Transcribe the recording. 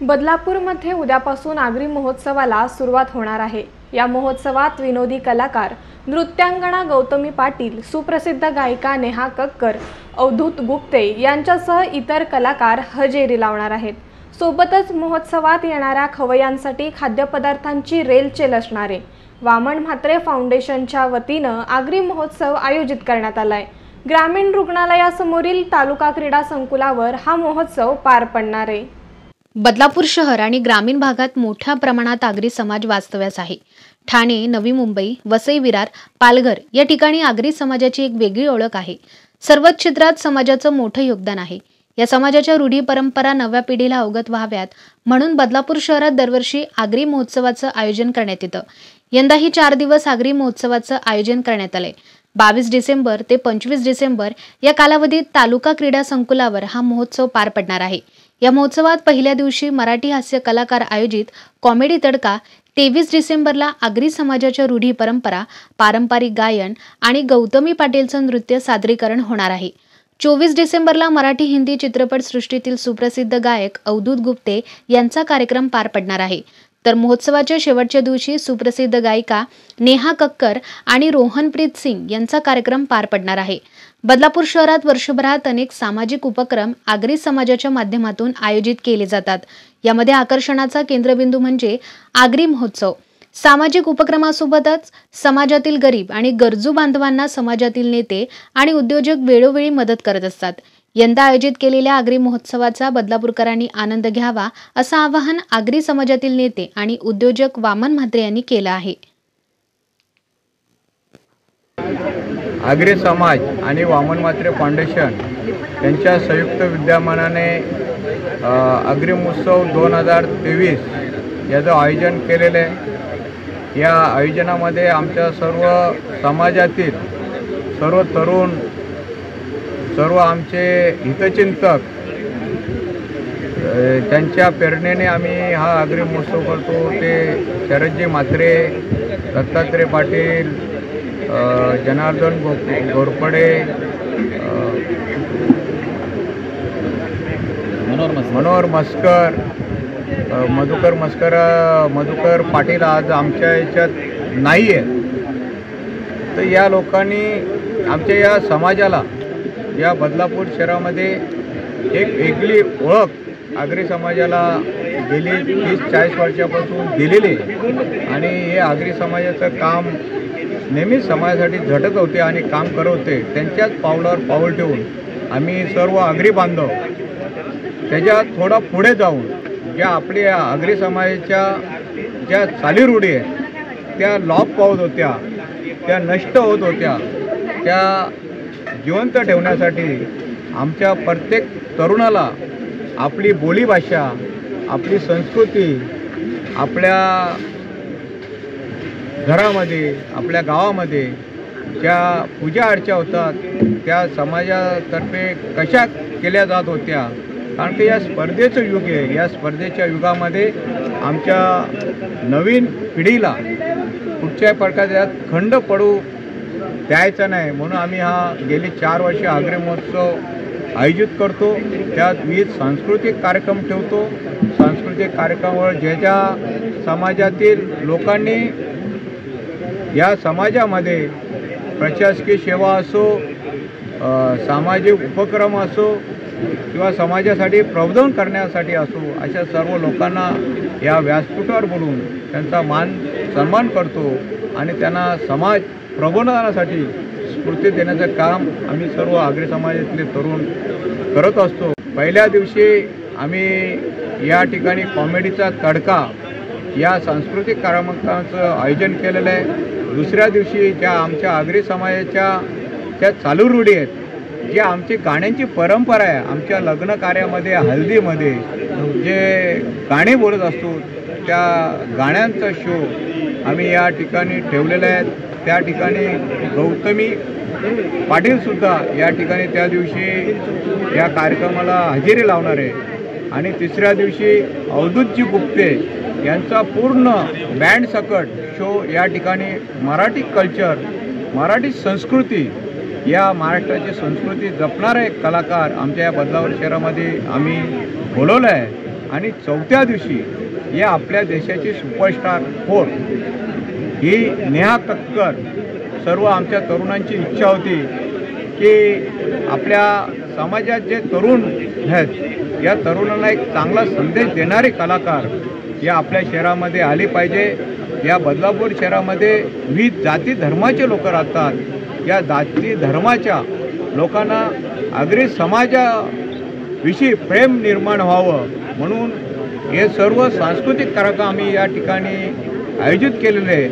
बदलापूरमध्ये उद्यापासून आगरी महोत्सवाला सुरुवात होणार आहे। या महोत्सवात विनोदी कलाकार, नृत्यांगना गौतमी पाटील, सुप्रसिद्ध गायिका नेहा कक्कर, अवधूत गुप्ते यांच्यासह इतर कलाकार हजेरी लावणार आहेत। सोबतच महोत्सवात येणाऱ्या खवय्यांसाठी खाद्यपदार्थांची रेलचेल असणार आहे। वामन म्हात्रे फाउंडेशनच्या वतीनं आगरी महोत्सव आयोजित करण्यात आलाय। ग्रामीण रुग्णालयासमोरील तालुका क्रीडा संकुलावर हा महोत्सव पार पडणार आहे। बदलापूर शहर आणि ग्रामीण भागात मोठ्या प्रमाणात आगरी समाज वास्तव्यास आहे। ठाणे, नवी मुंबई, वसई विरार, पालघर या ठिकाणी आगरी समाजाची एक वेगळी ओळख आहे। सर्वच क्षेत्रात समाजाचं मोठं योगदान आहे। या समाजाच्या रूढी परंपरा नव्या पिढीला अवगत व्हाव्यात म्हणून बदलापूर शहरात दरवर्षी आगरी महोत्सवाचं आयोजन करण्यात येतं। यंदाही 4 दिवस आगरी महोत्सवाचं आयोजन करण्यात आलंय। 22 डिसेंबर ते 25 डिसेंबर या कालावधीत तालुका क्रीडा संकुलावर हा महोत्सव पार पडणार आहे। या महोत्सवात पहिल्या दिवशी मराठी हास्य कलाकार आयोजित कॉमेडी तडका, 23 डिसेंबरला आगरी समाजाच्या रूढी परंपरा, पारंपरिक गायन आणि गौतमी पाटीलचं नृत्य सादरीकरण होणार आहे। 24 डिसेंबरला मराठी हिंदी चित्रपट सृष्टीतील सुप्रसिद्ध गायक अवधूत गुप्ते यांचा कार्यक्रम पार पडणार आहे। तर महोत्सवाच्या शेवटच्या दिवशी सुप्रसिद्ध गायिका नेहा कक्कर आणि रोहनप्रीत सिंग यांचा कार्यक्रम पार पडणार आहे। बदलापूर शहरात वर्षभरात अनेक सामाजिक उपक्रम आगरी समाजाच्या माध्यमातून आयोजित केले जातात। यामध्ये आकर्षणाचा केंद्रबिंदू म्हणजे आगरी महोत्सव। सामाजिक उपक्रमासोबतच समाजातील गरीब आणि गरजू बांधवांना समाजातील नेते आणि उद्योजक वेळोवेळी मदत करत असतात। यंदा आयोजित केलेल्या आगरी महोत्सवाचा बदलापूरकरांनी आनंद घ्यावा असं आवाहन आगरी समाजातील नेते आणि उद्योजक वामन म्हात्रे यांनी केलं आहे। आगरी समाज आणि वामन म्हात्रे फाउंडेशन यांच्या संयुक्त विद्यमानाने आगरी महोत्सव 2023 याचं आयोजन केलेलं आहे। या आयोजनामध्ये आमच्या सर्व समाजातील सर्व तरुण, सर्व आमचे हितचिंतक त्यांच्या प्रेरणेने आम्ही हा आगरी महोत्सव करतो। ते शरदजी म्हात्रे, दत्तात्रय पाटील, जनार्दन घोरपडे, मनोहर मस्कर, मधुकर पाटील आज आमच्या याच्यात नाही आहे। तर या लोकांनी आमच्या या समाजाला, या बदलापूर शहरामध्ये एक वेगळी ओळख आगरी समाजाला गेली 30-40 वर्षापासून दिलेली आणि हे आगरी समाजाचं काम नेहमीच समाजासाठी झटत होते आणि काम करत होते। त्यांच्याच पावलावर पाऊल ठेवून आम्ही सर्व आगरी बांधव त्याच्या थोडा पुढे जाऊन ज्या आपल्या आगरी समाजाच्या ज्या चालीरूढी आहेत त्या लोप पावत होत्या, त्या नष्ट होत होत्या, त्या जिवंत ठेवण्यासाठी आमच्या प्रत्येक तरुणाला आपली बोलीभाषा, आपली संस्कृती, आपल्या घरामध्ये, आपल्या गावामध्ये ज्या पूजा अर्चा होतात त्या समाजातर्फे कशा केल्या जात होत्या। कारण की या स्पर्धेचं युग आहे। या स्पर्धेच्या युगामध्ये आमच्या नवीन पिढीला कुठच्याही प्रकारचा खंड पडू द्यायचा नाही म्हणून आम्ही हा गेली 4 वर्षे आगरी महोत्सव आयोजित करतो। त्यात विविध सांस्कृतिक कार्यक्रम ठेवतो। सांस्कृतिक कार्यक्रमावर ज्या समाजातील लोकांनी या समाजामध्ये प्रशासकीय सेवा असो, सामाजिक उपक्रम असो किंवा समाजासाठी प्रबोधन करण्यासाठी असो, अशा सर्व लोकांना या व्यासपीठावर बोलून त्यांचा मान सन्मान करतो आणि त्यांना समाज प्रबोधनासाठी स्फूर्ती देण्याचं काम आम्ही सर्व आगरी समाजातले तरुण करत असतो। पहिल्या दिवशी आम्ही या ठिकाणी कॉमेडीचा तडका या सांस्कृतिक कार्यक्रमाचं आयोजन केलेलं आहे। दुसऱ्या दिवशी ज्या आमच्या आगरी समाजाच्या ज्या चालू रूढी आहेत, जी आमची गाण्यांची परंपरा आहे, आमच्या लग्न कार्यामध्ये, हल्दीमध्ये जे गाणे बोलत असतो त्या गाण्यांचा शो आम्ही या ठिकाणी ठेवलेला आहे। त्या ठिकाणी गौतमी पाटीलसुद्धा या ठिकाणी त्या दिवशी या कार्यक्रमाला हजेरी लावणार आहे। आणि तिसऱ्या दिवशी अवधूतजी गुप्ते यांचा पूर्ण बँड सकट शो या ठिकाणी मराठी कल्चर, मराठी संस्कृती, या महाराष्ट्राची संस्कृती जपणारे कलाकार आमच्या या बदलापूर शहरामध्ये आम्ही बोलवलं आहे। आणि चौथ्या दिवशी या आपल्या देशाची सुपरस्टार होर ही नेहा कक्कर सर्व आमच्या तरुणांची इच्छा होती की आपल्या समाजात जे तरुण आहेत या तरुणांना एक चांगला संदेश देणारे कलाकार या आपल्या शहरामध्ये आले पाहिजे। या बदलापूर शहरामध्ये विविध जाती धर्माचे लोक राहतात। या जाती धर्माच्या लोकांना आगरी समाजाविषयी प्रेम निर्माण व्हावं म्हणून हे सर्व सांस्कृतिक कार्यक्रम आम्ही या ठिकाणी आयोजित केलेले आहे।